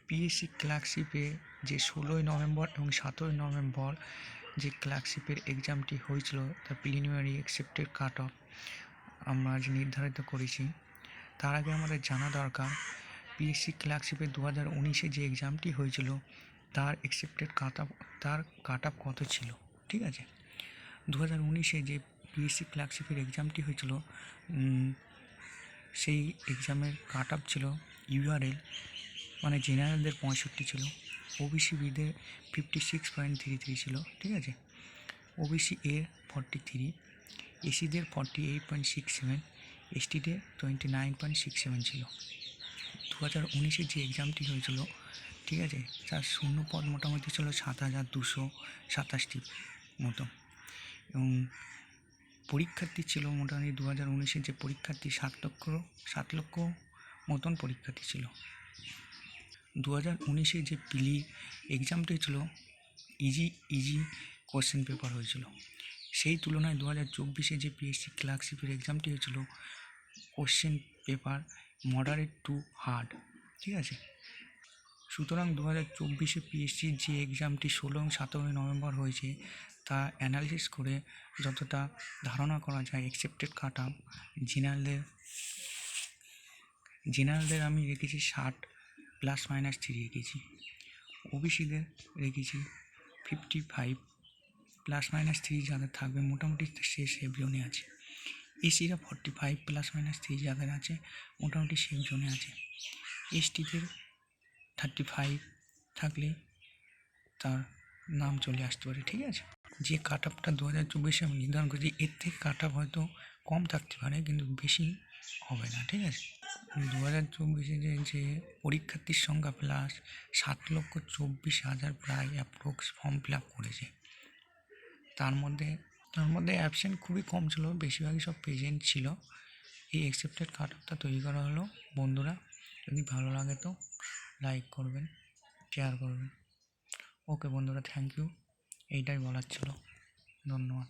PSC ক্লার্কশিপে যে 16ই November এবং 17ই November যে ক্লার্কশিপের এক্সামটি হয়েছিল তার প্রিলিমিনারি অ্যাকসেপ্টেড কাট অফ আমরা আজ নির্ধারিত করেছি। তার আগে আমাদের জানা দরকার পিএসসি ক্লার্কশিপে 2019-এ যে এক্সামটি হয়েছিল তার অ্যাকসেপ্টেড কাট অফ কত ছিল। ঠিক আছে, 2019-এ যে পিএসসি ক্লার্কশিপের এক্সামটি হয়েছিল সেই এক্সামের কাট অফ ছিল ইউআরএল মানে জেনারেলদের 65 ছিল, ওবিসি বিদের 56.33 ছিল। ঠিক আছে, ওবিসি এর 43, এসিদের 48.67, এসটিদের 29.67 ছিল। 2019-এর যে এক্সামটি হয়েছিল, ঠিক আছে, তার শূন্য পদ মোটামুটি ছিল 7,227টি মতো এবং পরীক্ষার্থী ছিল মোটামুটি 2019-এর যে পরীক্ষার্থী 7 লক্ষ মতন পরীক্ষার্থী ছিল। 2019-এ যে পিলি এক্সামটি ছিল ইজি কোশ্চেন পেপার হয়েছিল, সেই তুলনায় 2024-এ যে পিএসসি ক্লার্কশিপের এক্সামটি হয়েছিল question paper moderate two hard. ঠিক আছে, সুতরাং 2024-এ পিএসসির যে এক্সামটি 16 এবং 17 নভেম্বর হয়েছে তা অ্যানালিসিস করে যতটা ধারণা করা যায় অ্যাকসেপ্টেড কাট অফ জেনারেলদের আমি রেখেছি 60 +-3 রেখেছি, ওবিসিদের রেখেছি 55 +-3 যাদের থাকবে মোটামুটি সে সেফ জোনে আছে, এসিরা 45 +-3 যাদের আছে মোটামুটি সেফ জোনে আছে, এসটিদের 35 থাকলে তার নাম চলে আসতে পারে। ঠিক আছে, যে কাট অফটা 2024-এ আমি নির্ধারণ করেছি এর থেকে কাট অফ হয়তো কম থাকতে পারে কিন্তু বেশি হবে না। ঠিক আছে, 2024-এ যে পরীক্ষার্থীর সংখ্যা প্লাস 7,24,000 প্রায় অ্যাপ্রক্স ফর্ম ফিল আপ করেছে, তার মধ্যে অ্যাবসেন্ট খুবই কম ছিল, বেশিরভাগই সব প্রেজেন্ট ছিল। এই অ্যাকসেপ্টেড কাট অফটা তৈরি করা হলো। বন্ধুরা যদি ভালো লাগে তো লাইক করবেন, শেয়ার করবেন। ওকে বন্ধুরা, থ্যাংক ইউ, এইটাই বলার ছিল। ধন্যবাদ।